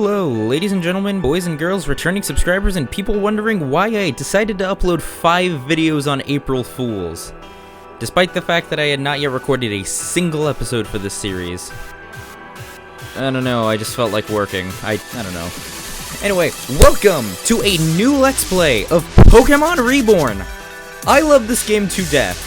Hello, ladies and gentlemen, boys and girls, returning subscribers, and people wondering why I decided to upload 5 videos on April Fools, despite the fact that I had not yet recorded a single episode for this series. I don't know, I just felt like working. I don't know. Anyway, welcome to a new Let's Play of Pokemon Reborn! I love this game to death.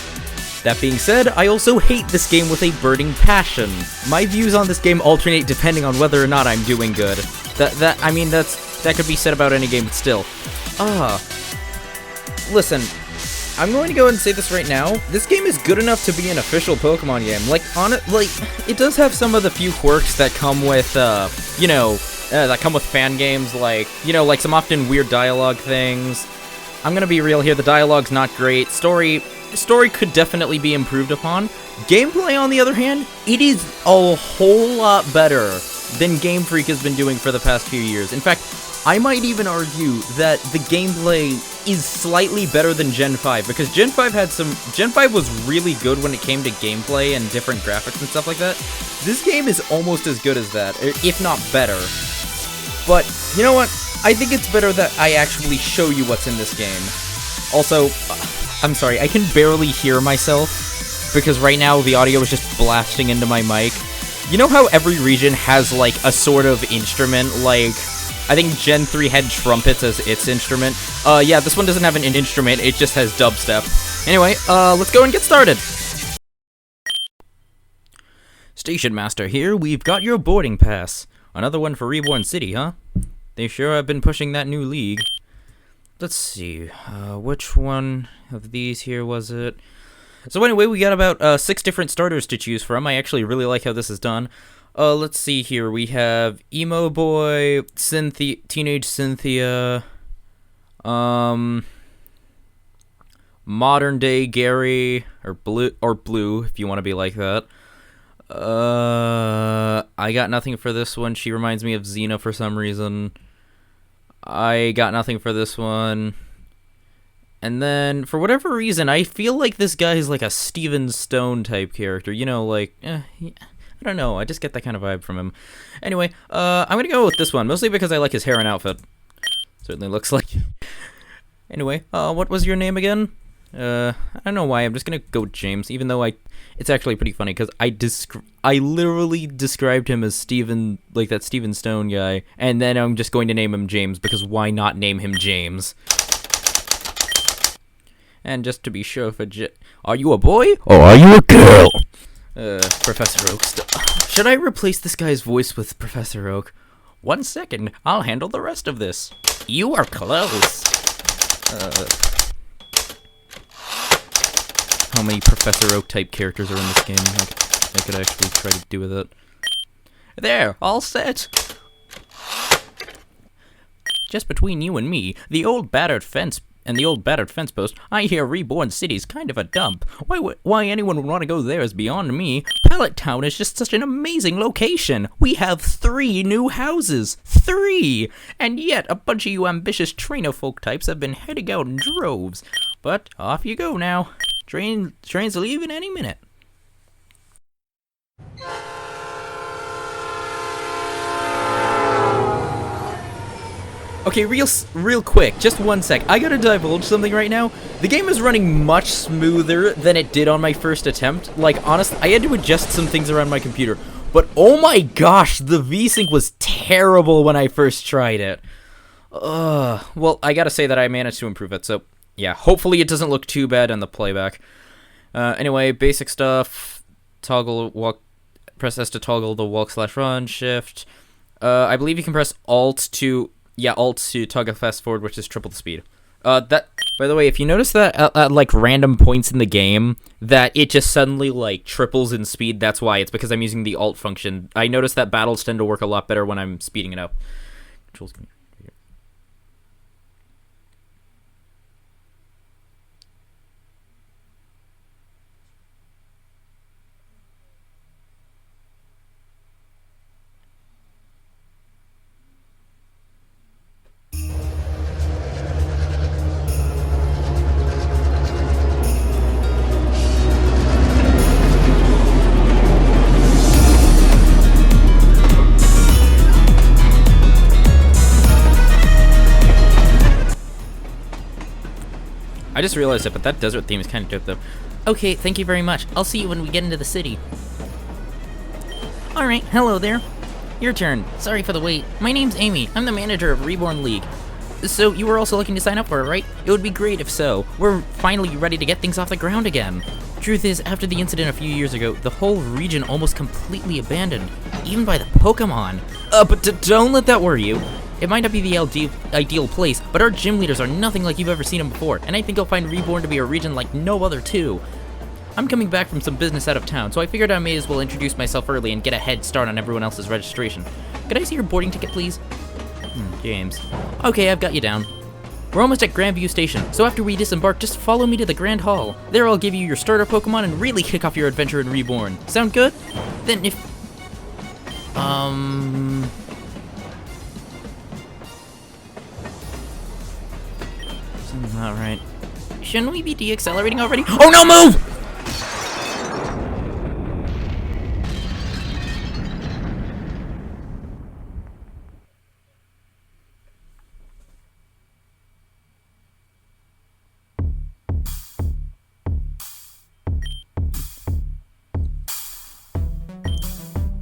That being said, I also hate this game with a burning passion. My views on this game alternate depending on whether or not I'm doing good. That could be said about any game, but still. Listen, I'm going to go ahead and say this right now. This game is good enough to be an official Pokemon game. It does have some of the few quirks that come with, that come with fan games, like some often weird dialogue things. I'm gonna be real here, the dialogue's not great. Story could definitely be improved upon. Gameplay, on the other hand, it is a whole lot better than Game Freak has been doing for the past few years. In fact, I might even argue that the gameplay is slightly better than Gen 5, because Gen 5 was really good when it came to gameplay and different graphics and stuff like that. This game is almost as good as that, if not better. But, you know what? I think it's better that I actually show you what's in this game. Also, I'm sorry, I can barely hear myself, because right now the audio is just blasting into my mic. You know how every region has, like, a sort of instrument? Like, I think Gen 3 had trumpets as its instrument. Yeah, this one doesn't have an instrument, it just has dubstep. Anyway, let's go and get started! Station Master here, we've got your boarding pass. Another one for Reborn City, huh? They sure have been pushing that new league. Let's see, which one of these here was it? So anyway, we got about 6 different starters to choose from. I actually really like how this is done. Let's see here. We have Emo Boy, Teenage Cynthia, Modern Day Gary, or Blue, if you want to be like that. I got nothing for this one. She reminds me of Xena for some reason. I got nothing for this one. And then, for whatever reason, I feel like this guy is like a Steven Stone type character. You know, like, I don't know. I just get that kind of vibe from him. Anyway, I'm gonna go with this one, mostly because I like his hair and outfit. Certainly looks like it. Anyway, what was your name again? I don't know why. I'm just gonna go with James, even though it's actually pretty funny, because I literally described him as Steven, like that Steven Stone guy, and then I'm just going to name him James, because why not name him James? And just to be sure for are you a boy, or are you a girl? Professor Oak should I replace this guy's voice with Professor Oak? 1 second, I'll handle the rest of this. You are close. How many Professor Oak type characters are in this game? I could actually try to do with it. There, all set. Just between you and me, the old battered fence post, I hear Reborn City's kind of a dump. Why anyone would want to go there is beyond me. Pallet Town is just such an amazing location. We have 3 new houses. 3! And yet, a bunch of you ambitious trainer folk types have been heading out in droves. But off you go now. Train's leaving any minute. Okay, real quick, just 1 sec. I gotta divulge something right now. The game is running much smoother than it did on my first attempt. Like, honestly, I had to adjust some things around my computer. But oh my gosh, the VSync was terrible when I first tried it. Well, I gotta say that I managed to improve it, so yeah, hopefully it doesn't look too bad on the playback. Anyway, basic stuff. Toggle walk, press S to toggle the walk/run, shift. I believe you can press Alt to toggle fast forward, which is triple the speed. By the way, if you notice that at like random points in the game, that it just suddenly like triples in speed, that's why. It's because I'm using the Alt function. I noticed that battles tend to work a lot better when I'm speeding it up. Controls. I just realized it, but that desert theme is kind of dope, though. Okay, thank you very much. I'll see you when we get into the city. Alright, hello there. Your turn. Sorry for the wait. My name's Amy. I'm the manager of Reborn League. So, you were also looking to sign up for it, right? It would be great if so. We're finally ready to get things off the ground again. Truth is, after the incident a few years ago, the whole region almost completely abandoned, even by the Pokemon. But don't let that worry you. It might not be the ideal place, but our gym leaders are nothing like you've ever seen them before, and I think you'll find Reborn to be a region like no other too. I'm coming back from some business out of town, so I figured I may as well introduce myself early and get a head start on everyone else's registration. Could I see your boarding ticket, please? James. Okay, I've got you down. We're almost at Grandview Station, so after we disembark, just follow me to the Grand Hall. There I'll give you your starter Pokemon and really kick off your adventure in Reborn. Sound good? Then if... Something's not right. Shouldn't we be deaccelerating already? Oh no, move!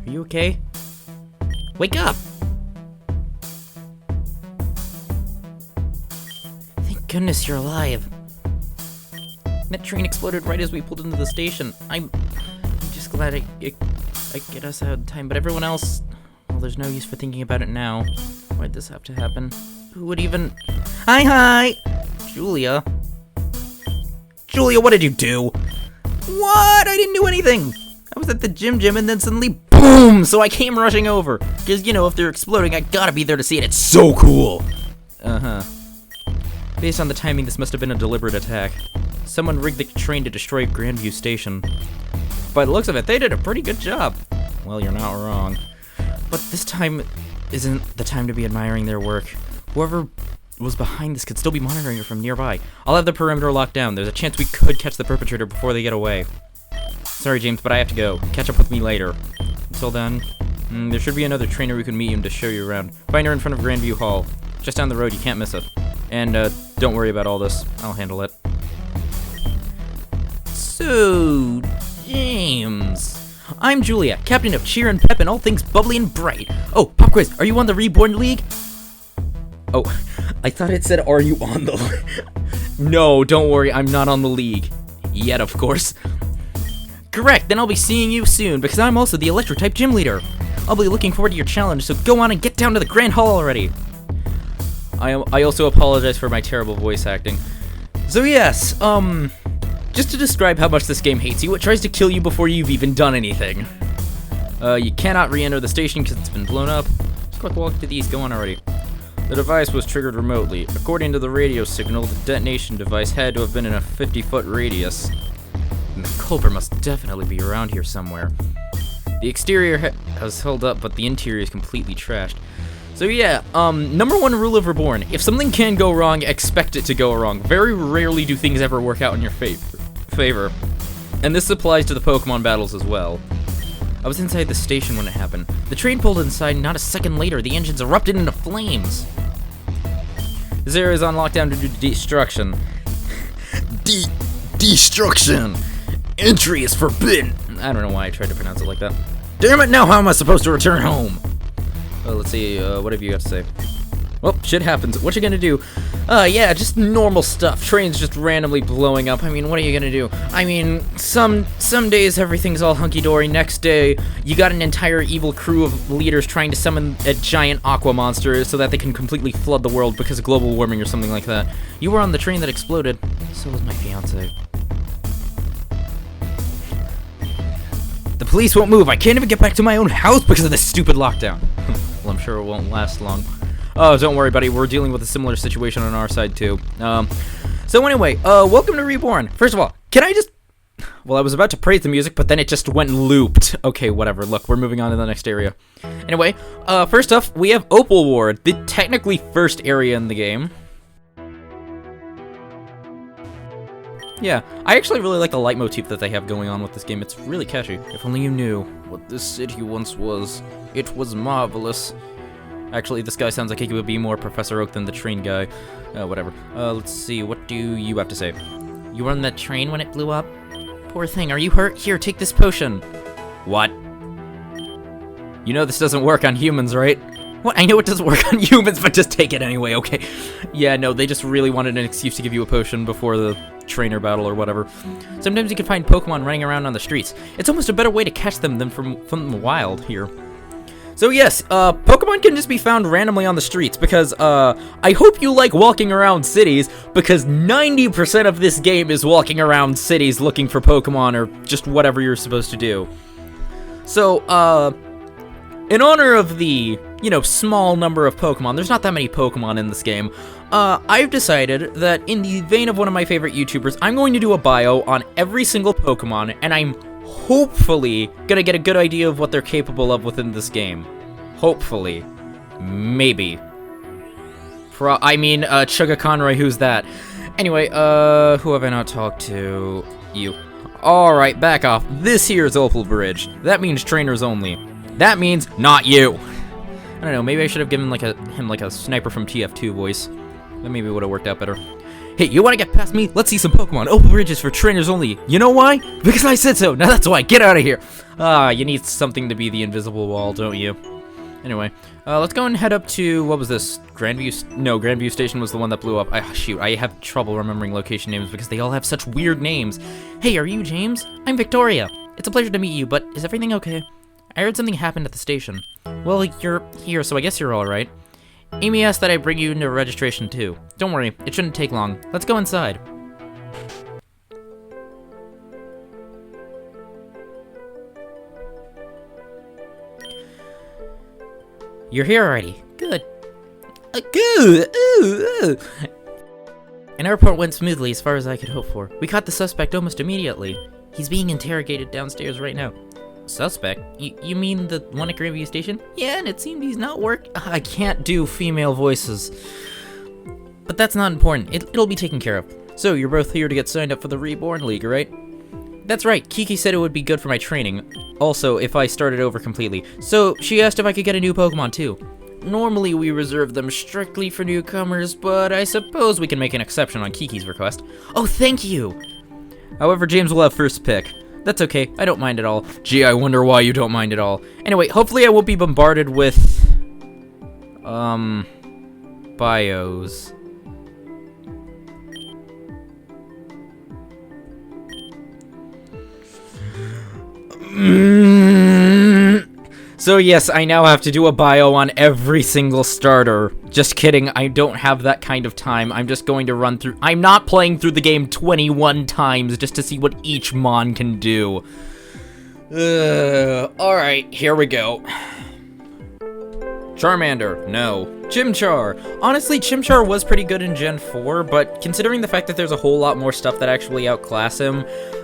Are you okay? Wake up! Thank goodness you're alive. That train exploded right as we pulled into the station. I'm just glad I get us out in time, but everyone else, well, there's no use for thinking about it now. Why'd this have to happen? Who would even... Hi! Julia? Julia, what did you do? What? I didn't do anything! I was at the gym and then suddenly BOOM! So I came rushing over. Cause, you know, if they're exploding, I gotta be there to see it. It's so cool! Uh-huh. Based on the timing, this must have been a deliberate attack. Someone rigged the train to destroy Grandview Station. By the looks of it, they did a pretty good job. Well, you're not wrong. But this time isn't the time to be admiring their work. Whoever was behind this could still be monitoring it from nearby. I'll have the perimeter locked down. There's a chance we could catch the perpetrator before they get away. Sorry, James, but I have to go. Catch up with me later. Until then, there should be another trainer we can meet him to show you around. Find her in front of Grandview Hall. Just down the road, you can't miss it. And, don't worry about all this. I'll handle it. So, James. I'm Julia, captain of cheer and pep and all things bubbly and bright. Oh, pop quiz, are you on the Reborn League? Oh, I thought it said, are you on the... No, don't worry, I'm not on the league. Yet, of course. Correct, then I'll be seeing you soon, because I'm also the Electro-type gym leader. I'll be looking forward to your challenge, so go on and get down to the Grand Hall already. I also apologize for my terrible voice acting. So yes, just to describe how much this game hates you, it tries to kill you before you've even done anything. You cannot re-enter the station because it's been blown up. Just quick walk to the east, go on already. The device was triggered remotely. According to the radio signal, the detonation device had to have been in a 50-foot radius. And the culprit must definitely be around here somewhere. The exterior has held up, but the interior is completely trashed. So yeah, number one rule of Reborn, if something can go wrong, expect it to go wrong. Very rarely do things ever work out in your favor. And this applies to the Pokemon battles as well. I was inside the station when it happened. The train pulled inside, and not a second later, the engines erupted into flames. This area is on lockdown due to destruction. Destruction! Entry is forbidden! I don't know why I tried to pronounce it like that. Damn it, now how am I supposed to return home? Let's see, what have you got to say? Well, shit happens. What you gonna do? Yeah, just normal stuff. Trains just randomly blowing up. I mean, what are you gonna do? I mean, some days everything's all hunky-dory. Next day, you got an entire evil crew of leaders trying to summon a giant aqua monster so that they can completely flood the world because of global warming or something like that. You were on the train that exploded. So was my fiance. The police won't move. I can't even get back to my own house because of this stupid lockdown. Well, I'm sure it won't last long. Oh, don't worry, buddy. We're dealing with a similar situation on our side, too. So anyway, welcome to Reborn. First of all, can I just... Well, I was about to praise the music, but then it just went looped. Okay, whatever. Look, we're moving on to the next area. Anyway, first off, we have Opal Ward, the technically first area in the game. Yeah, I actually really like the leitmotif that they have going on with this game. It's really catchy. If only you knew what this city once was. It was marvelous. Actually, this guy sounds like he would be more Professor Oak than the train guy. Whatever. Let's see, what do you have to say? You were on that train when it blew up? Poor thing, are you hurt? Here, take this potion. What? You know this doesn't work on humans, right? What? I know it doesn't work on humans, but just take it anyway, okay? Yeah, no, they just really wanted an excuse to give you a potion before the trainer battle or whatever. Sometimes you can find Pokemon running around on the streets. It's almost a better way to catch them than from the wild here. So yes, Pokemon can just be found randomly on the streets because, I hope you like walking around cities because 90% of this game is walking around cities looking for Pokemon or just whatever you're supposed to do. So, in honor of the, you know, small number of Pokemon, there's not that many Pokemon in this game, I've decided that in the vein of one of my favorite YouTubers, I'm going to do a bio on every single Pokemon, and I'm hopefully gonna get a good idea of what they're capable of within this game. Hopefully. Maybe. Chugga Conroy, who's that? Anyway, who have I not talked to? You. Alright, back off. This here is Opal Bridge. That means trainers only. That means not you. I don't know, maybe I should have given him like a sniper from TF2 voice. That maybe would have worked out better. Hey, you wanna get past me? Let's see some Pokemon. Opal Bridge is for trainers only. You know why? Because I said so. Now that's why. Get out of here. You need something to be the invisible wall, don't you? Anyway, let's go and head up to, what was this? Grandview? No, Grandview Station was the one that blew up. Shoot, I have trouble remembering location names because they all have such weird names. Hey, are you James? I'm Victoria. It's a pleasure to meet you, but is everything okay? I heard something happened at the station. Well, you're here, so I guess you're alright. Amy asked that I bring you into registration too. Don't worry, it shouldn't take long. Let's go inside. You're here already. Good. Good. Ooh. An airport went smoothly as far as I could hope for. We caught the suspect almost immediately. He's being interrogated downstairs right now. Suspect? You mean the one at Grandview Station? Yeah, and it seemed he's not I can't do female voices. But that's not important. It'll be taken care of. So, you're both here to get signed up for the Reborn League, right? That's right. Kiki said it would be good for my training. Also, if I started over completely. So, she asked if I could get a new Pokemon too. Normally, we reserve them strictly for newcomers, but I suppose we can make an exception on Kiki's request. Oh, thank you! However, James will have first pick. That's okay, I don't mind at all. Gee, I wonder why you don't mind at all. Anyway, hopefully I won't be bombarded with... bios. So yes, I now have to do a bio on every single starter. Just kidding, I don't have that kind of time. I'm just going to run through... I'm not playing through the game 21 times just to see what each Mon can do. Alright, here we go. Charmander, no. Chimchar. Honestly, Chimchar was pretty good in Gen 4, but considering the fact that there's a whole lot more stuff that actually outclass him,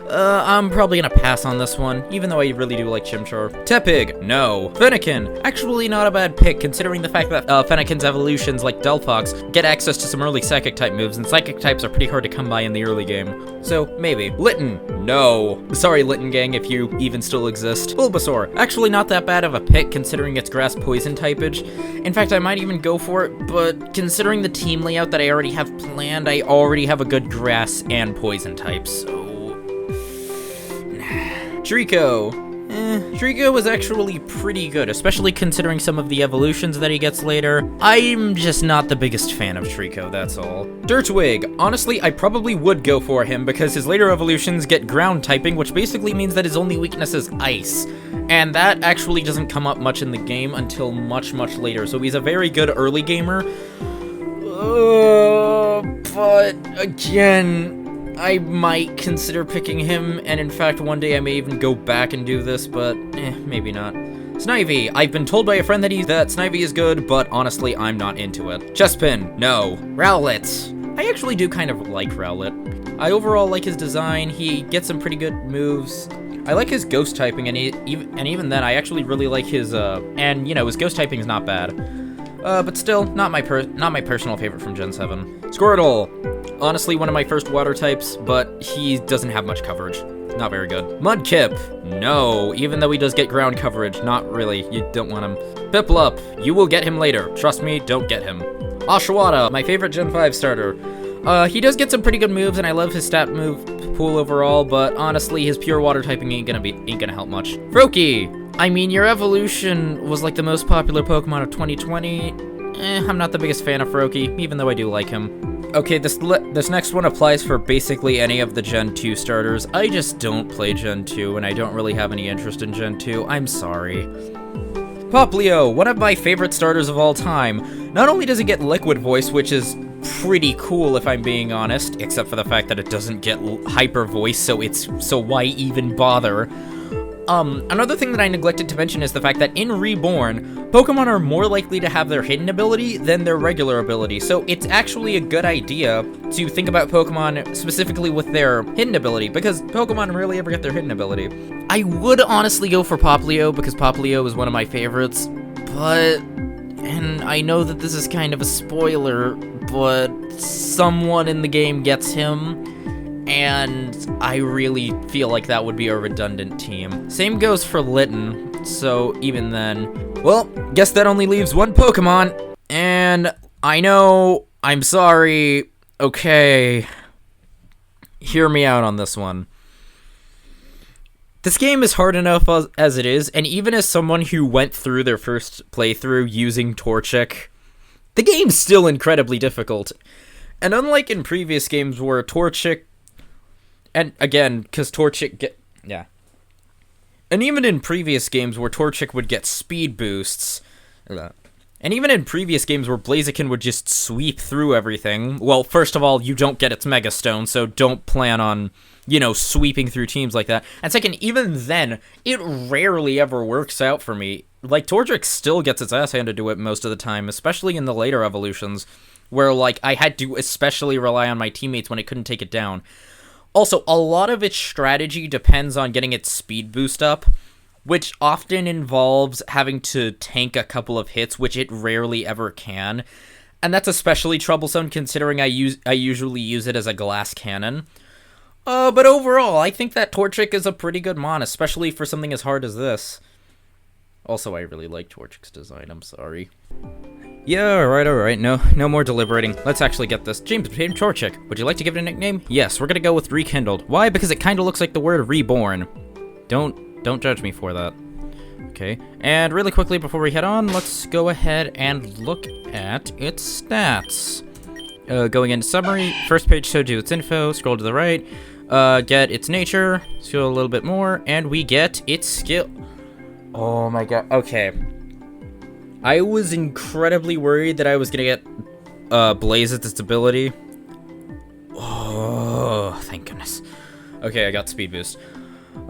I'm probably gonna pass on this one, even though I really do like Chimchar. Tepig, no. Fennekin, actually not a bad pick, considering the fact that Fennekin's evolutions, like Delphox, get access to some early Psychic-type moves, and Psychic-types are pretty hard to come by in the early game. So, maybe. Litten, no. Sorry, Litten gang, if you even still exist. Bulbasaur, actually not that bad of a pick, considering its Grass-Poison typage. In fact, I might even go for it, but considering the team layout that I already have planned, I already have a good Grass and Poison type, so... Trico. Trico was actually pretty good, especially considering some of the evolutions that he gets later. I'm just not the biggest fan of Trico, that's all. Dirtwig. Honestly, I probably would go for him because his later evolutions get ground typing, which basically means that his only weakness is ice. And that actually doesn't come up much in the game until much, much later, so he's a very good early gamer. But again... I might consider picking him, and in fact, one day I may even go back and do this, but maybe not. Snivy. I've been told by a friend that Snivy is good, but honestly, I'm not into it. Chespin. No. Rowlet. I actually do kind of like Rowlet. I overall like his design. He gets some pretty good moves. I like his ghost typing, and even then, I actually really like his, and, you know, his ghost typing is not bad. But still, not my personal favorite from Gen 7. Squirtle. Honestly, one of my first water types, but he doesn't have much coverage. not very good. Mudkip, no, even though he does get ground coverage, not really, you don't want him. Piplup, you will get him later, trust me, don't get him. Oshawott, my favorite Gen 5 starter. He does get some pretty good moves, and I love his stat move pool overall, but honestly, his pure water typing ain't gonna help much. Froakie, I mean, your evolution was like the most popular Pokemon of 2020. I'm not the biggest fan of Froakie, even though I do like him. Okay, this next one applies for basically any of the Gen 2 starters. I just don't play Gen 2, and I don't really have any interest in Gen 2. I'm sorry. Popplio, one of my favorite starters of all time. Not only does it get Liquid Voice, which is pretty cool if I'm being honest, except for the fact that it doesn't get Hyper Voice, so why even bother? Another thing that I neglected to mention is the fact that in Reborn, Pokemon are more likely to have their hidden ability than their regular ability, so it's actually a good idea to think about Pokemon specifically with their hidden ability, because Pokemon rarely ever get their hidden ability. I would honestly go for Popplio, because Popplio is one of my favorites, but, and I know that this is kind of a spoiler, but someone in the game gets him, and I really feel like that would be a redundant team. Same goes for Litten, so even then... Well, guess that only leaves one Pokemon, and I know, I'm sorry, okay, hear me out on this one. This game is hard enough as it is, and even as someone who went through their first playthrough using Torchic, the game's still incredibly difficult. And unlike in previous games where Torchic... And again, because Torchic and even in previous games where Torchic would get speed boosts, and even in previous games where Blaziken would just sweep through everything, well, first of all, you don't get its Mega Stone, so don't plan on, you know, sweeping through teams like that. And second, even then, it rarely ever works out for me. Like, Torchic still gets its ass handed to it most of the time, especially in the later evolutions, where, like, I had to especially rely on my teammates when I couldn't take it down. Also, a lot of its strategy depends on getting its speed boost up, which often involves having to tank a couple of hits, which it rarely ever can. And that's especially troublesome considering I usually use it as a glass cannon. But overall, I think that Torchic is a pretty good mon, especially for something as hard as this. Also, I really like Torchic's design, I'm sorry. Yeah, alright, no more deliberating. Let's actually get this. James became Torchic. Would you like to give it a nickname? Yes, we're gonna go with Rekindled. Why? Because it kinda looks like the word Reborn. Don't judge me for that. Okay, and really quickly before we head on, let's go ahead and look at its stats. Going into summary, first page shows you its info, scroll to the right, get its nature, scroll a little bit more, and we get its skill. Oh my god, okay. I was incredibly worried that I was gonna get Blaze at its ability. Oh, thank goodness. Okay, I got speed boost.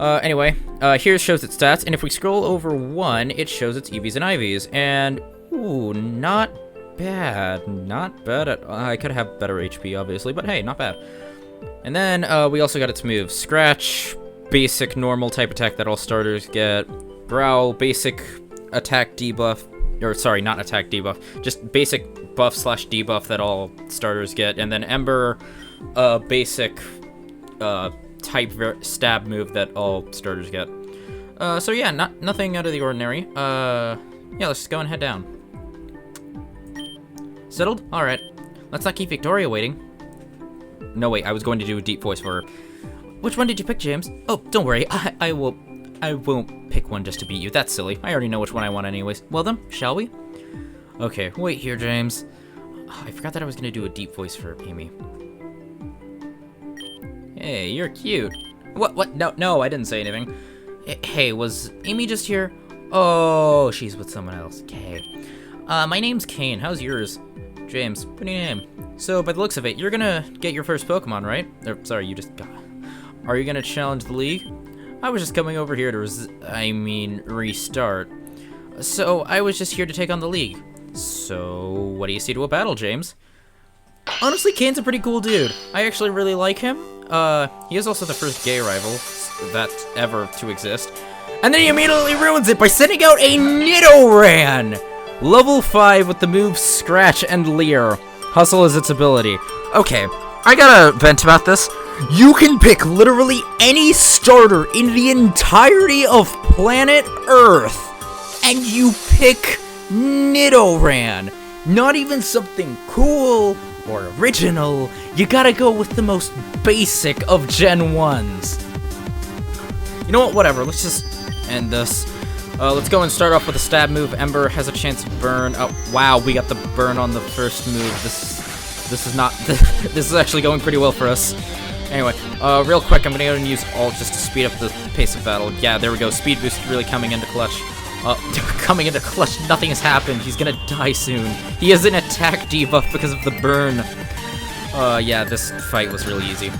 Anyway, here shows its stats, and if we scroll over one, it shows its EVs and IVs, and ooh, not bad. Not bad at I could have better HP, obviously, but hey, not bad. And then, we also got its moves. Scratch, basic normal type attack that all starters get. Growl, basic attack debuff. Or, sorry, not attack debuff. Just basic buff / debuff that all starters get. And then Ember, basic type stab move that all starters get. So yeah, nothing out of the ordinary. Yeah, let's just go and head down. Settled? Alright. Let's not keep Victoria waiting. No, wait, I was going to do a deep voice for her. Which one did you pick, James? Oh, don't worry, I won't pick one just to beat you. That's silly. I already know which one I want anyways. Well then, shall we? Okay, wait here, James. Oh, I forgot that I was gonna do a deep voice for Amy. Hey, you're cute. What? No, I didn't say anything. Hey, was Amy just here? Oh, she's with someone else. Okay. My name's Kane. How's yours? James. Pretty name. So, by the looks of it, you're gonna get your first Pokemon, right? Or, sorry, you just got... Are you gonna challenge the league? I was just coming over here to restart. So, I was just here to take on the league. So, what do you see to a battle, James? Honestly, Kane's a pretty cool dude. I actually really like him. He is also the first gay rival that's ever to exist. And then he immediately ruins it by sending out a Nidoran! Level 5 with the moves Scratch and Leer. Hustle is its ability. Okay, I gotta vent about this. You can pick literally any starter in the entirety of planet Earth, and you pick Nidoran. Not even something cool or original. You gotta go with the most basic of Gen 1s. You know what? Whatever. Let's just end this. Let's go and start off with a stab move. Ember has a chance to burn. Oh, wow, we got the burn on the first move. This is not... this is actually going pretty well for us. Anyway, real quick, I'm gonna go and use Alt just to speed up the pace of battle. Yeah, there we go. Speed boost really coming into clutch. Coming into clutch, nothing has happened. He's gonna die soon. He has an attack debuff because of the burn. Yeah, this fight was really easy.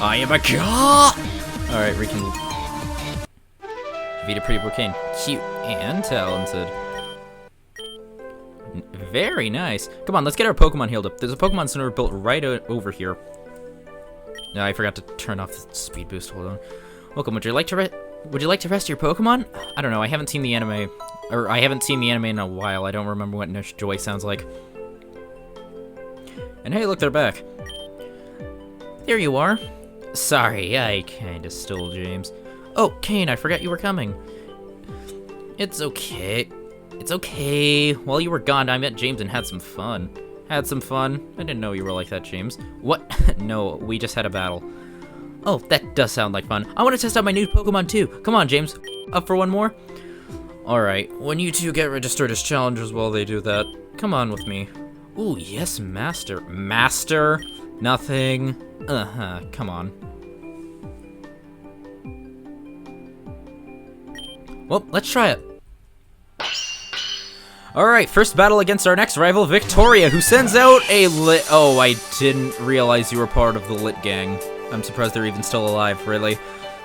I am a god! Alright, we can... defeat a pretty Brocane. Cute and talented. Very nice. Come on, let's get our Pokemon healed up. There's a Pokemon Center built right over here. No, I forgot to turn off the speed boost. Hold on. Welcome. Would you like to rest your Pokemon? I don't know. I haven't seen the anime, or I haven't seen the anime in a while. I don't remember what Nurse Joy sounds like. And hey, look, they're back. There you are. Sorry, I kinda stole James. Oh, Kane, I forgot you were coming. It's okay. It's okay. While you were gone, I met James and had some fun. Had some fun? I didn't know you were like that, James. What? No, we just had a battle. Oh, that does sound like fun. I want to test out my new Pokemon too. Come on, James. Up for one more? Alright, when you two get registered as challengers while they do that, come on with me. Ooh, yes, Master. Master? Nothing. Come on. Well, let's try it. Alright, first battle against our next rival, Victoria, who sends out a lit... Oh, I didn't realize you were part of the lit gang. I'm surprised they're even still alive, really.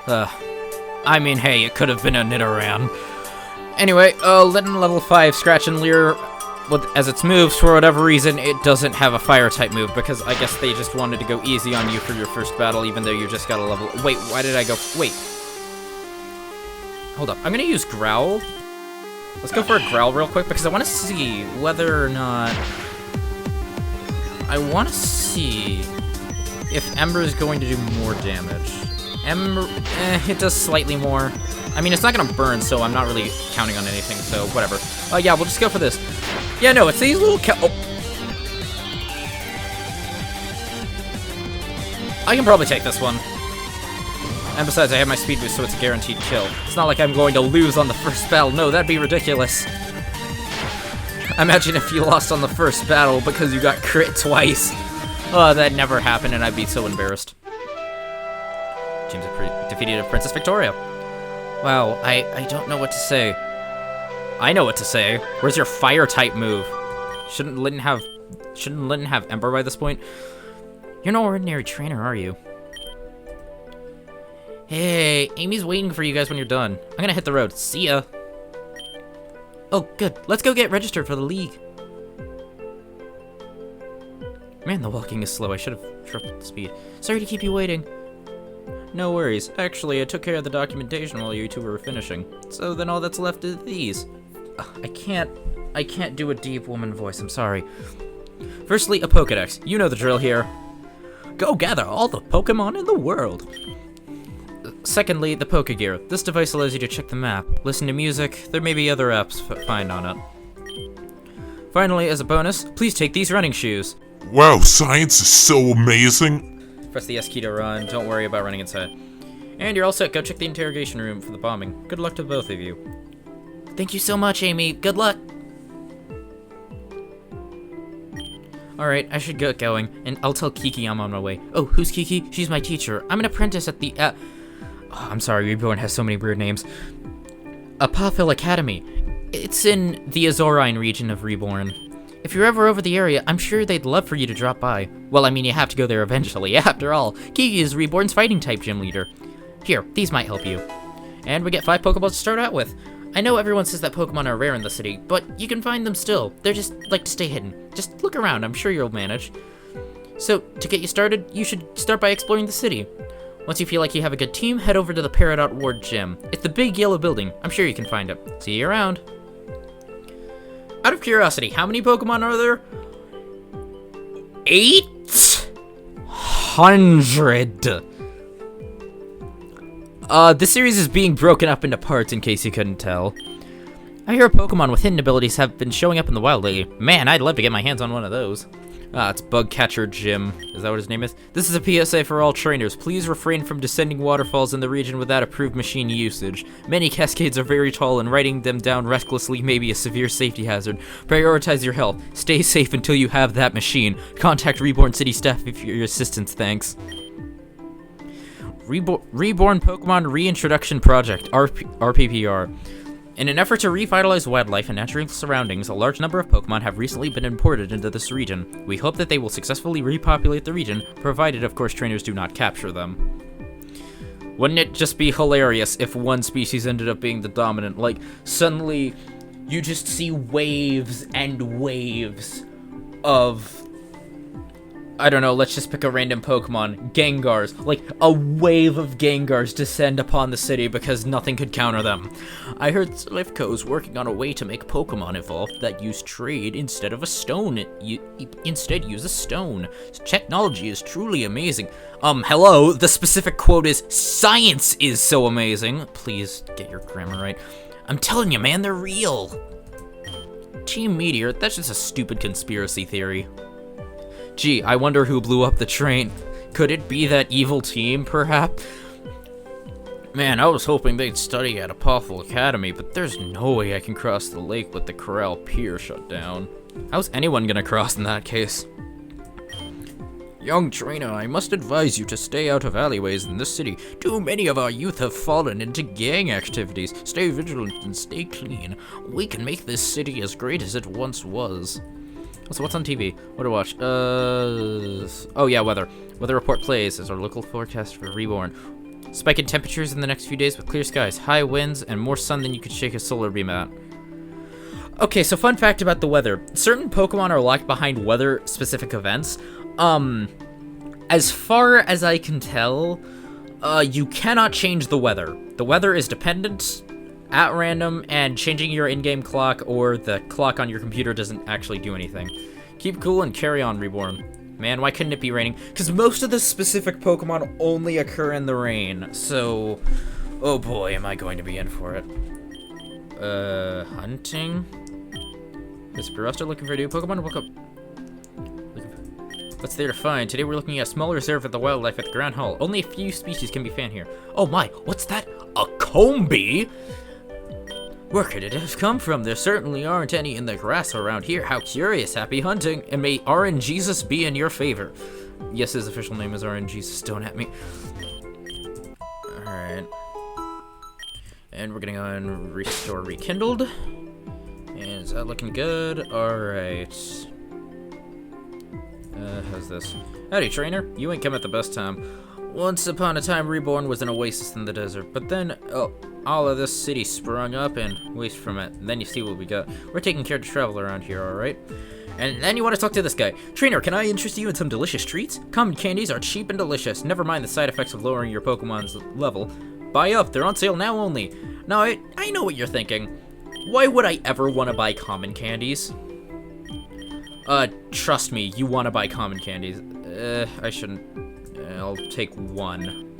I mean, hey, it could have been a Nidoran. Anyway, Litten level 5, Scratch and Leer, as its moves, for whatever reason, it doesn't have a fire-type move, because I guess they just wanted to go easy on you for your first battle, even though you just got a level... Wait, why did I go... Wait. Hold up, I'm gonna use Growl. Let's go for a Growl real quick, because I want to see whether or not... I want to see if Ember is going to do more damage. Ember... it does slightly more. I mean, it's not gonna burn, so I'm not really counting on anything, so whatever. Yeah, we'll just go for this. Yeah, no, it's these little oh. I can probably take this one. And besides, I have my speed boost, so it's a guaranteed kill. It's not like I'm going to lose on the first battle. No, that'd be ridiculous. Imagine if you lost on the first battle because you got crit twice. Oh, that never happened, and I'd be so embarrassed. James defeated Princess Victoria. Wow, I don't know what to say. I know what to say. Where's your fire-type move? Shouldn't Litten have Ember by this point? You're no ordinary trainer, are you? Hey, Amy's waiting for you guys when you're done. I'm gonna hit the road. See ya. Oh, good. Let's go get registered for the league. Man, the walking is slow. I should have tripled the speed. Sorry to keep you waiting. No worries. Actually, I took care of the documentation while you two were finishing. So then all that's left is these. I can't do a deep woman voice. I'm sorry. Firstly, a Pokedex. You know the drill here. Go gather all the Pokemon in the world. Secondly, the Pokegear. This device allows you to check the map, listen to music, there may be other apps find on it. Finally, as a bonus, please take these running shoes. Wow, science is so amazing. Press the S key to run, don't worry about running inside. And you're all set, go check the interrogation room for the bombing. Good luck to both of you. Thank you so much, Amy, good luck! Alright, I should get going, and I'll tell Kiki I'm on my way. Oh, who's Kiki? She's my teacher. I'm an apprentice at the, oh, I'm sorry, Reborn has so many weird names. Apophil Academy. It's in the Azorine region of Reborn. If you're ever over the area, I'm sure they'd love for you to drop by. Well, I mean, you have to go there eventually. After all, Kiki is Reborn's fighting type gym leader. Here, these might help you. And we get 5 Pokeballs to start out with. I know everyone says that Pokemon are rare in the city, but you can find them still. They're just like to stay hidden. Just look around, I'm sure you'll manage. So, to get you started, you should start by exploring the city. Once you feel like you have a good team, head over to the Peridot Ward Gym. It's the big yellow building. I'm sure you can find it. See you around. Out of curiosity, how many Pokemon are there? 8? 100. This series is being broken up into parts, in case you couldn't tell. I hear Pokemon with hidden abilities have been showing up in the wild lately. Man, I'd love to get my hands on one of those. It's Bugcatcher Jim. Is that what his name is? This is a PSA for all trainers. Please refrain from descending waterfalls in the region without approved machine usage. Many cascades are very tall, and riding them down recklessly may be a severe safety hazard. Prioritize your health. Stay safe until you have that machine. Contact Reborn City staff for your assistance, thanks. Reborn Pokemon Reintroduction Project, RPPR. In an effort to revitalize wildlife and natural surroundings, a large number of Pokemon have recently been imported into this region. We hope that they will successfully repopulate the region, provided, of course, trainers do not capture them. Wouldn't it just be hilarious if one species ended up being the dominant? Like, suddenly, you just see waves and waves of... I don't know, let's just pick a random Pokemon. Gengars. Like, a wave of Gengars descend upon the city because nothing could counter them. I heard Slivko's working on a way to make Pokemon evolve that use trade instead of a stone. Instead use a stone. Technology is truly amazing. Hello, the specific quote is, "Science is so amazing." Please get your grammar right. I'm telling you, man, they're real. Team Meteor, that's just a stupid conspiracy theory. Gee, I wonder who blew up the train. Could it be that evil team, perhaps? Man, I was hoping they'd study at a powerful academy, but there's no way I can cross the lake with the Corral Pier shut down. How's anyone gonna cross in that case? Young trainer, I must advise you to stay out of alleyways in this city. Too many of our youth have fallen into gang activities. Stay vigilant and stay clean. We can make this city as great as it once was. So what's on TV? What to watch? Oh yeah, weather. Weather report plays as our local forecast for Reborn. Spike in temperatures in the next few days with clear skies, high winds, and more sun than you could shake a solar beam at. Okay, so fun fact about the weather. Certain Pokemon are locked behind weather-specific events. As far as I can tell, you cannot change the weather. The weather is dependent at random, and changing your in-game clock or the clock on your computer doesn't actually do anything. Keep cool and carry on, Reborn. Man, why couldn't it be raining? Because most of the specific Pokemon only occur in the rain, so... Oh boy, am I going to be in for it. Hunting? Is Barasta looking for a new Pokemon? Woke up. What's there to find? Today we're looking at a small reserve of the wildlife at the Grand Hall. Only a few species can be found here. Oh my, what's that? A Combee? Where could it have come from? There certainly aren't any in the grass around here. How curious. Happy hunting, and may RNGesus be in your favor. Yes, his official name is RNGesus, don't at me. Alright. And we're gonna go and restore Rekindled. And is that looking good? Alright. How's this? Howdy, trainer. You ain't come at the best time. Once upon a time, Reborn was an oasis in the desert, but then, all of this city sprung up and waste from it. And then you see what we got. We're taking care to travel around here, alright? And then you want to talk to this guy. Trainer, can I interest you in some delicious treats? Common candies are cheap and delicious. Never mind the side effects of lowering your Pokemon's level. Buy up, they're on sale now only. Now, I know what you're thinking. Why would I ever want to buy common candies? Trust me, you want to buy common candies. I shouldn't. I'll take one.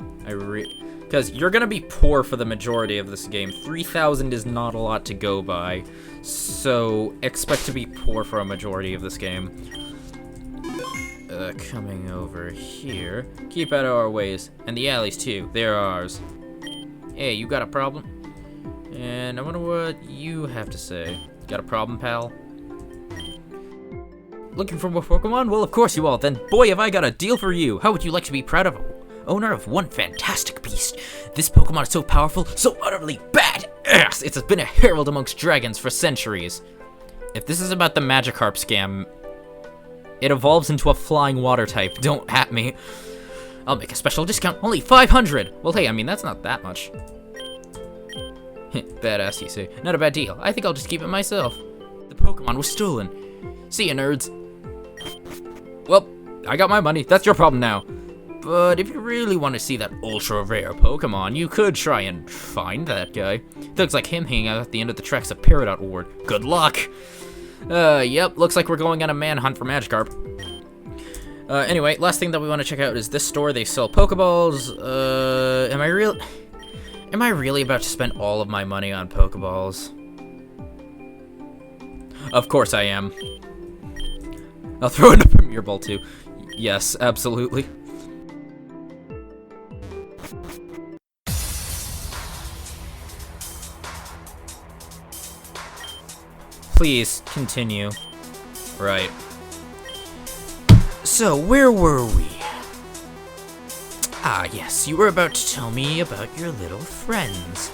Because you're gonna be poor for the majority of this game. 3,000 is not a lot to go by. So, expect to be poor for a majority of this game. Coming over here. Keep out of our ways. And the alleys, too. They're ours. Hey, you got a problem? And I wonder what you have to say. Got a problem, pal? Looking for more Pokemon? Well, of course you all. Then, boy, have I got a deal for you. How would you like to be proud of owner of one fantastic beast? This Pokemon is so powerful, so utterly badass. It's been a herald amongst dragons for centuries. If this is about the Magikarp scam, it evolves into a flying water type. Don't at me. I'll make a special discount, only 500. Well, hey, I mean, that's not that much. Badass, you say. Not a bad deal. I think I'll just keep it myself. The Pokemon was stolen. See ya, nerds. Well, I got my money. That's your problem now. But if you really want to see that ultra rare Pokemon, you could try and find that guy. Looks like him hanging out at the end of the tracks of Peridot Ward. Good luck. Yep, looks like we're going on a manhunt for Magikarp. Anyway, last thing that we want to check out is this store. They sell Pokeballs. Am I really about to spend all of my money on Pokeballs? Of course I am. I'll throw in a Premier Ball too. Yes, absolutely. Please, continue. Right. So, where were we? Ah, yes, you were about to tell me about your little friends.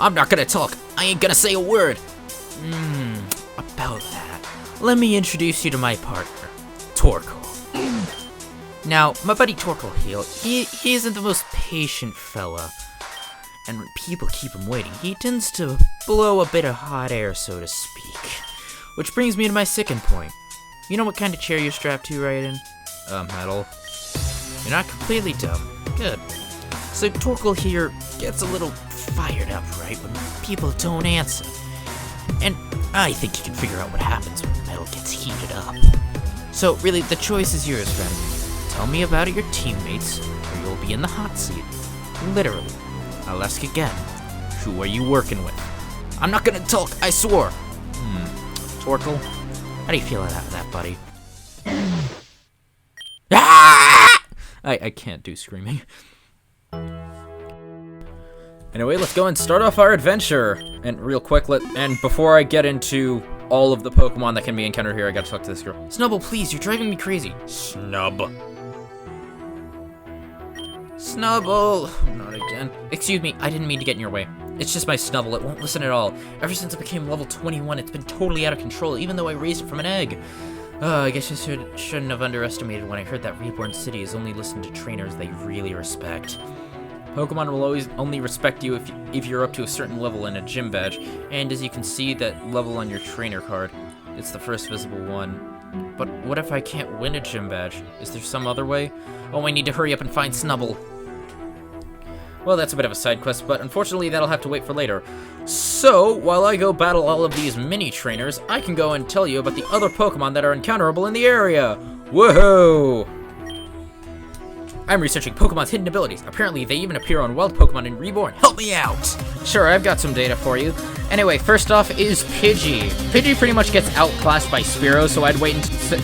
I'm not gonna talk. I ain't gonna say a word. About that, let me introduce you to my partner, Torkoal. Now, my buddy Torkoal here, he isn't the most patient fella. And when people keep him waiting, he tends to blow a bit of hot air, so to speak. Which brings me to my second point. You know what kind of chair you're strapped to, right in? Metal. You're not completely dumb. Good. So Torkoal here gets a little fired up, right, when people don't answer. And I think you can figure out what happens when metal gets heated up. So really, the choice is yours, friend. Tell me about your teammates, or you'll be in the hot seat. Literally. I'll ask again. Who are you working with? I'm not gonna talk, I swore! Torkoal, how do you feel about that, buddy? Ah! I can't do screaming. Anyway, let's go and start off our adventure. And real quick, and before I get into all of the Pokemon that can be encountered here, I gotta talk to this girl. Snubble, please, you're driving me crazy. Snub. Snubble! Not again. Excuse me, I didn't mean to get in your way. It's just my Snubble, it won't listen at all. Ever since it became level 21, it's been totally out of control, even though I raised it from an egg. I guess I shouldn't have underestimated when I heard that Reborn City is only listened to trainers they really respect. Pokemon will always only respect you if you're up to a certain level in a gym badge, and as you can see that level on your trainer card, it's the first visible one. But what if I can't win a gym badge? Is there some other way? Oh, I need to hurry up and find Snubble. Well, that's a bit of a side quest, but unfortunately that'll have to wait for later. So, while I go battle all of these mini-trainers, I can go and tell you about the other Pokemon that are encounterable in the area. Woohoo! I'm researching Pokemon's hidden abilities. Apparently, they even appear on wild Pokemon in Reborn. Help me out! Sure, I've got some data for you. Anyway, first off is Pidgey. Pidgey pretty much gets outclassed by Spearow, so I'd wait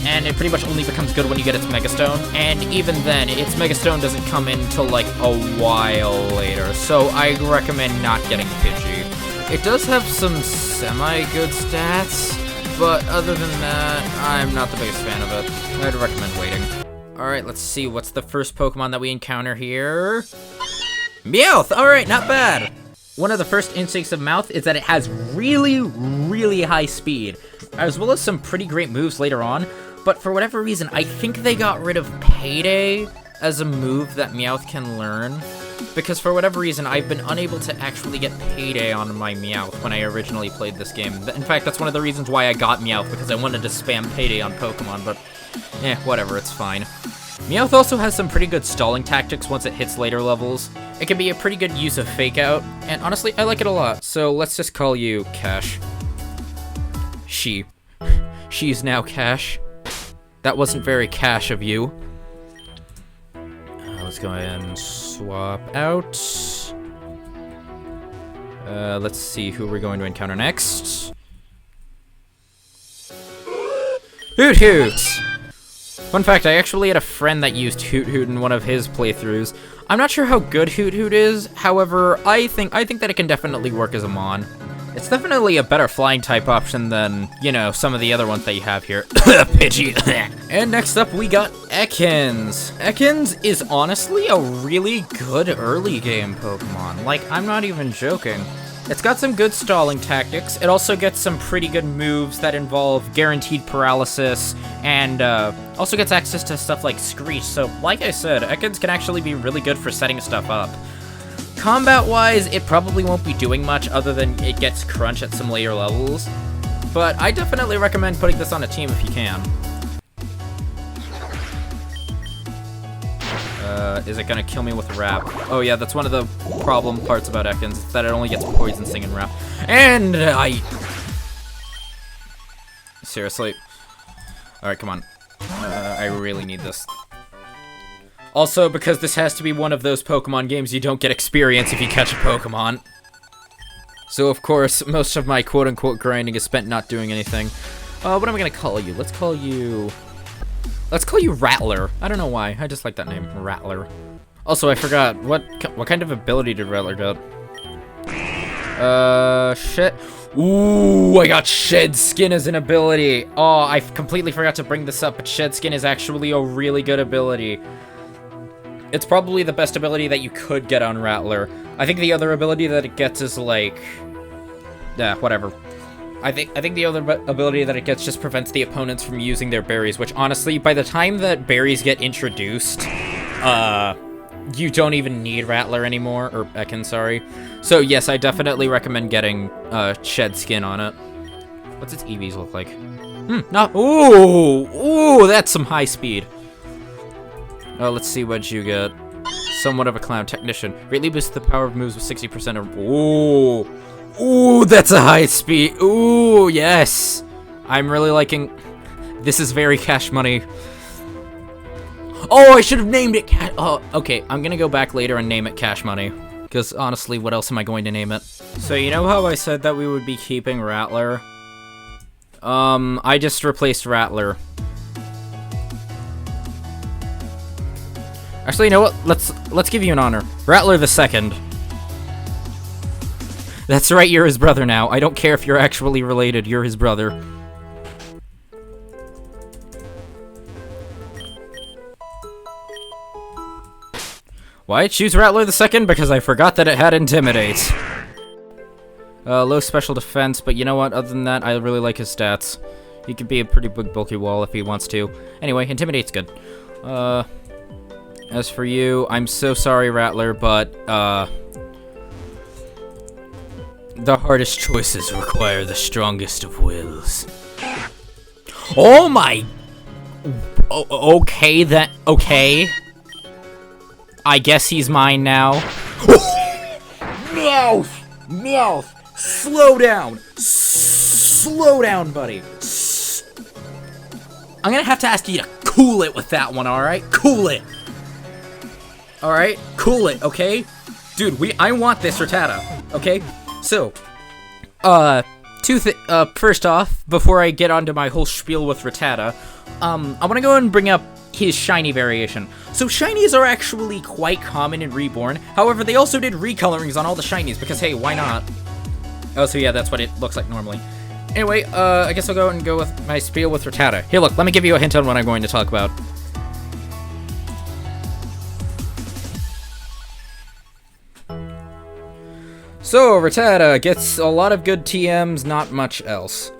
and it pretty much only becomes good when you get its Mega Stone. And even then, its Mega Stone doesn't come in until like a while later, so I recommend not getting Pidgey. It does have some semi-good stats, but other than that, I'm not the biggest fan of it. I'd recommend waiting. Alright, let's see, what's the first Pokemon that we encounter here? Meowth! Alright, not bad! One of the first instincts of Meowth is that it has really, really high speed, as well as some pretty great moves later on, but for whatever reason, I think they got rid of Payday as a move that Meowth can learn, because for whatever reason, I've been unable to actually get Payday on my Meowth when I originally played this game. In fact, that's one of the reasons why I got Meowth, because I wanted to spam Payday on Pokemon, but whatever, it's fine. Meowth also has some pretty good stalling tactics once it hits later levels. It can be a pretty good use of Fake Out, and honestly, I like it a lot, so let's just call you Cash. She's now Cash. That wasn't very Cash of you. Let's go ahead and swap out. Let's see who we're going to encounter next. Hoot Hoot! Fun fact, I actually had a friend that used Hoot Hoot in one of his playthroughs. I'm not sure how good Hoot Hoot is, however, I think that it can definitely work as a Mon. It's definitely a better flying type option than, you know, some of the other ones that you have here. Pidgey. And next up, we got Ekans. Ekans is honestly a really good early game Pokemon. Like, I'm not even joking. It's got some good stalling tactics. It also gets some pretty good moves that involve guaranteed paralysis, and also gets access to stuff like Screech. So, like I said, Ekans can actually be really good for setting stuff up. Combat-wise, it probably won't be doing much other than it gets crunch at some later levels, but I definitely recommend putting this on a team if you can. Is it gonna kill me with Rap? Oh yeah, that's one of the problem parts about Ekans, is that it only gets Poison Sting and Rap. And seriously. Alright, come on. I really need this. Also, because this has to be one of those Pokemon games you don't get experience if you catch a Pokemon. So, of course, most of my quote-unquote grinding is spent not doing anything. What am I gonna call you? Let's call you Rattler. I don't know why. I just like that name, Rattler. Also, I forgot, what kind of ability did Rattler get? Shit. Ooh, I got Shed Skin as an ability. Oh, I completely forgot to bring this up, but Shed Skin is actually a really good ability. It's probably the best ability that you could get on Rattler. I think the other ability that it gets is like... whatever. I think the other ability that it gets just prevents the opponents from using their berries, which honestly, by the time that berries get introduced, you don't even need Rattler anymore, or Ekans, sorry. So yes, I definitely recommend getting Shed Skin on it. What's its EVs look like? No. Ooh, that's some high speed. Let's see what you get. Somewhat of a clown technician. Greatly boosts the power of moves with 60% of... Ooh, that's a high speed. Ooh, yes. I'm really liking... This is very cash money. Oh, I should have named it Oh, okay, I'm gonna go back later and name it Cash Money. Because honestly, what else am I going to name it? So you know how I said that we would be keeping Rattler? I just replaced Rattler. Actually, you know what? Let's give you an honor. Rattler the Second. That's right, you're his brother now. I don't care if you're actually related, you're his brother. Why choose Rattler the Second? Because I forgot that it had Intimidate. Low special defense, but you know what? Other than that, I really like his stats. He could be a pretty big bulky wall if he wants to. Anyway, Intimidate's good. As for you, I'm so sorry, Rattler, but, the hardest choices require the strongest of wills. Oh my... okay, then... Okay. I guess he's mine now. Meowth! Slow down! Slow down, buddy. I'm gonna have to ask you to cool it with that one, alright? Cool it! Alright? Cool it, okay? Dude, I want this Rattata, okay? So, first off, before I get onto my whole spiel with Rattata, I wanna go and bring up his shiny variation. So shinies are actually quite common in Reborn. However, they also did recolorings on all the shinies because, hey, why not? Oh, so yeah, that's what it looks like normally. Anyway, I guess I'll go and go with my spiel with Rattata. Here, look, let me give you a hint on what I'm going to talk about. So, Rattata gets a lot of good TMs, not much else.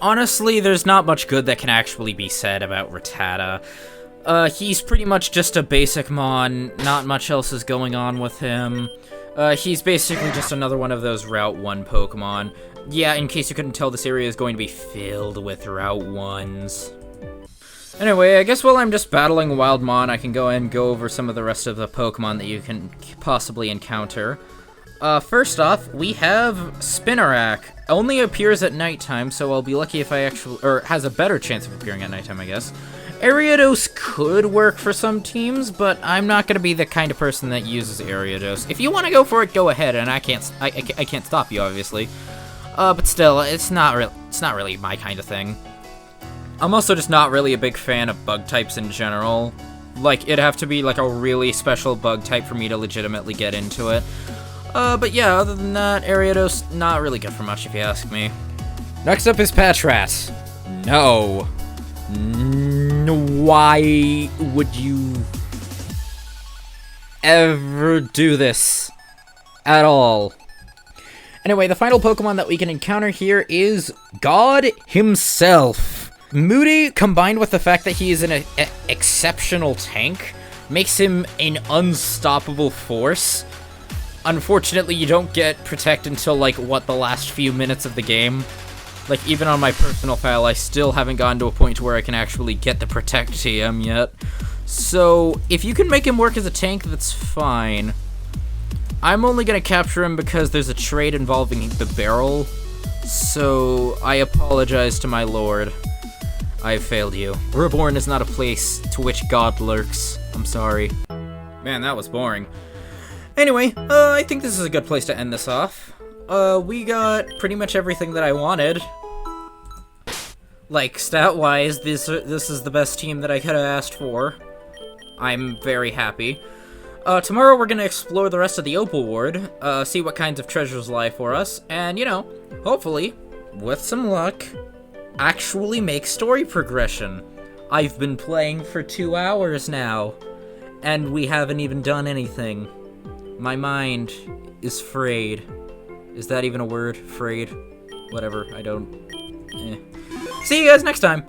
Honestly, there's not much good that can actually be said about Rattata. He's pretty much just a basic mon, not much else is going on with him. He's basically just another one of those Route 1 Pokemon. Yeah, in case you couldn't tell, this area is going to be filled with Route 1s. Anyway, I guess while I'm just battling Wild Mon, I can go and go over some of the rest of the Pokemon that you can possibly encounter. First off, we have Spinarak. Only appears at nighttime, so I'll be lucky if I actually... or has a better chance of appearing at nighttime, I guess. Ariados could work for some teams, but I'm not going to be the kind of person that uses Ariados. If you want to go for it, go ahead, and I can't stop you, obviously. But still, it's not really my kind of thing. I'm also just not really a big fan of bug types in general. Like, it'd have to be like a really special bug type for me to legitimately get into it. But yeah, other than that, Ariados, not really good for much if you ask me. Next up is Patras. No. Why would you ever do this at all? Anyway, the final Pokemon that we can encounter here is God himself. Moody, combined with the fact that he is an exceptional tank, makes him an unstoppable force. Unfortunately, you don't get Protect until, like, what, the last few minutes of the game? Like, even on my personal file, I still haven't gotten to a point where I can actually get the Protect TM yet. So, if you can make him work as a tank, that's fine. I'm only gonna capture him because there's a trade involving the barrel. So, I apologize to my lord. I have failed you. Reborn is not a place to which God lurks. I'm sorry. Man, that was boring. Anyway, I think this is a good place to end this off. We got pretty much everything that I wanted. Like, stat-wise, this is the best team that I could have asked for. I'm very happy. Tomorrow we're gonna explore the rest of the Opal Ward, see what kinds of treasures lie for us, and, you know, hopefully, with some luck, actually make story progression. I've been playing for 2 hours now, and we haven't even done anything. My mind is frayed. Is that even a word? Frayed? Whatever, I don't... See you guys next time!